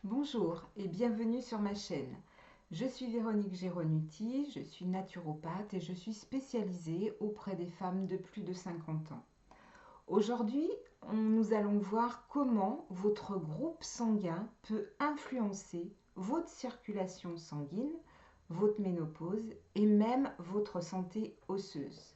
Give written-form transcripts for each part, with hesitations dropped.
Bonjour et bienvenue sur ma chaîne. Je suis Véronique Géronuti, je suis naturopathe et je suis spécialisée auprès des femmes de plus de 50 ans. Aujourd'hui, nous allons voir comment votre groupe sanguin peut influencer votre circulation sanguine, votre ménopause et même votre santé osseuse.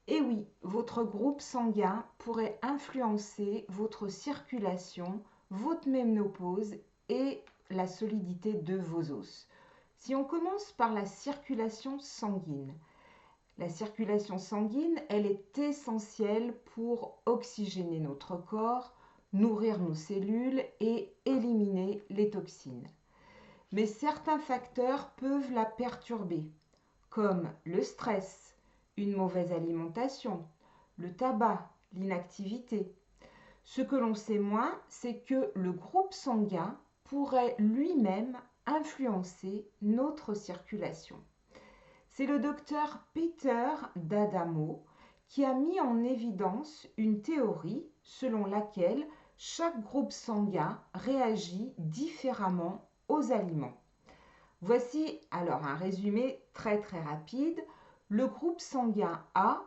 Et oui, votre groupe sanguin pourrait influencer votre circulation, votre ménopause et la solidité de vos os. Si on commence par la circulation sanguine, elle est essentielle pour oxygéner notre corps, nourrir nos cellules et éliminer les toxines. Mais certains facteurs peuvent la perturber, comme le stress, une mauvaise alimentation, le tabac, l'inactivité. Ce que l'on sait moins, c'est que le groupe sanguin pourrait lui-même influencer notre circulation. C'est le docteur Peter d'Adamo qui a mis en évidence une théorie selon laquelle chaque groupe sanguin réagit différemment aux aliments. Voici alors un résumé très rapide. Le groupe sanguin A,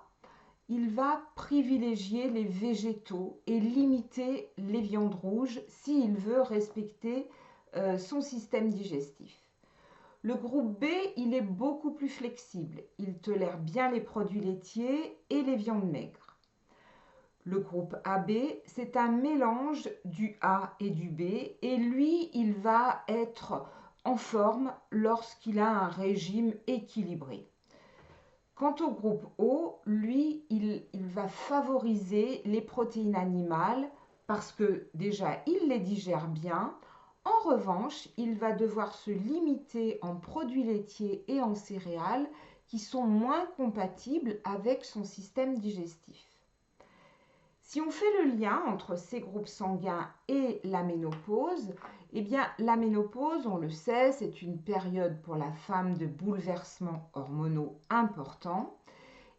il va privilégier les végétaux et limiter les viandes rouges s'il veut respecter son système digestif. Le groupe B, il est beaucoup plus flexible. Il tolère bien les produits laitiers et les viandes maigres. Le groupe AB, c'est un mélange du A et du B et lui, il va être en forme lorsqu'il a un régime équilibré. Quant au groupe O, lui, il va favoriser les protéines animales parce que déjà, il les digère bien. En revanche, il va devoir se limiter en produits laitiers et en céréales qui sont moins compatibles avec son système digestif. Si on fait le lien entre ces groupes sanguins et la ménopause, eh bien la ménopause, on le sait, c'est une période pour la femme de bouleversements hormonaux importants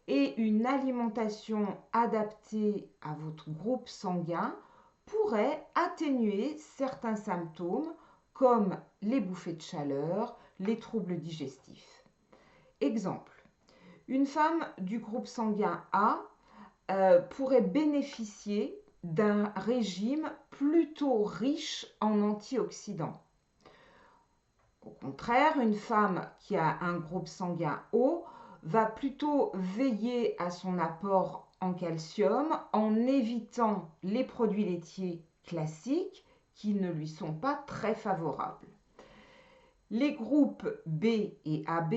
et une alimentation adaptée à votre groupe sanguin pourrait atténuer certains symptômes comme les bouffées de chaleur, les troubles digestifs. Exemple, une femme du groupe sanguin A pourrait bénéficier d'un régime plutôt riche en antioxydants. Au contraire, une femme qui a un groupe sanguin O va plutôt veiller à son apport en calcium en évitant les produits laitiers classiques qui ne lui sont pas très favorables. Les groupes B et AB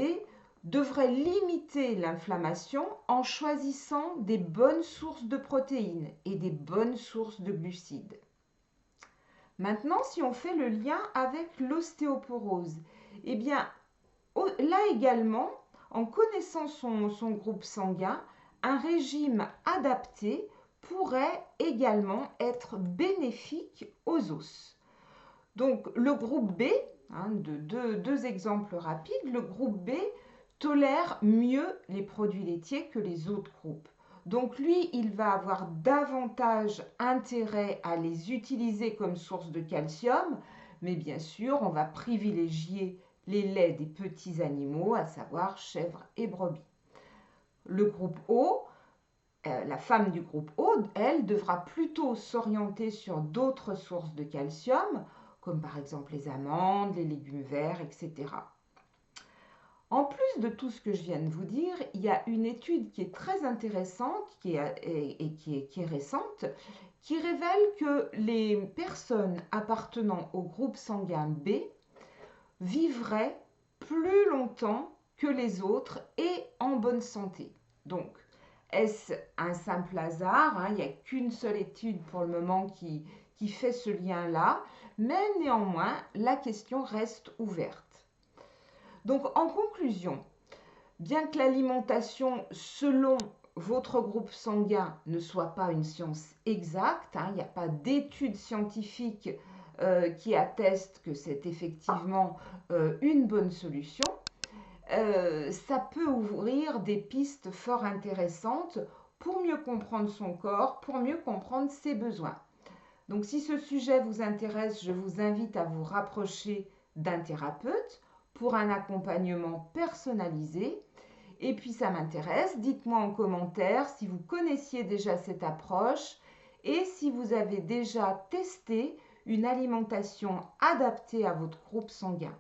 devraient limiter l'inflammation en choisissant des bonnes sources de protéines et des bonnes sources de glucides. Maintenant, si on fait le lien avec l'ostéoporose, eh bien, là également, en connaissant son groupe sanguin, un régime adapté pourrait également être bénéfique aux os. Donc, le groupe B, deux exemples rapides, le groupe B tolère mieux les produits laitiers que les autres groupes. Donc lui, il va avoir davantage intérêt à les utiliser comme source de calcium, mais bien sûr, on va privilégier les laits des petits animaux, à savoir chèvres et brebis. Le groupe O, la femme du groupe O, elle, devra plutôt s'orienter sur d'autres sources de calcium, comme par exemple les amandes, les légumes verts, etc. En plus de tout ce que je viens de vous dire, il y a une étude qui est très intéressante qui est récente, qui révèle que les personnes appartenant au groupe sanguin B vivraient plus longtemps que les autres et en bonne santé. Donc, est-ce un simple hasard? Il n'y a qu'une seule étude pour le moment qui fait ce lien-là, mais néanmoins, la question reste ouverte. Donc, en conclusion, bien que l'alimentation selon votre groupe sanguin ne soit pas une science exacte, il n'y a pas d'études scientifiques qui attestent que c'est effectivement une bonne solution, ça peut ouvrir des pistes fort intéressantes pour mieux comprendre son corps, pour mieux comprendre ses besoins. Donc si ce sujet vous intéresse, je vous invite à vous rapprocher d'un thérapeute pour un accompagnement personnalisé. Et puis ça m'intéresse, dites-moi en commentaire si vous connaissiez déjà cette approche et si vous avez déjà testé une alimentation adaptée à votre groupe sanguin.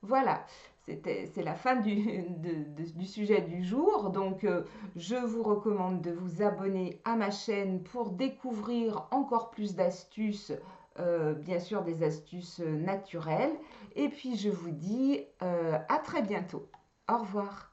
Voilà, c'est la fin du sujet du jour. Donc, je vous recommande de vous abonner à ma chaîne pour découvrir encore plus d'astuces, bien sûr des astuces naturelles. Et puis, je vous dis à très bientôt. Au revoir.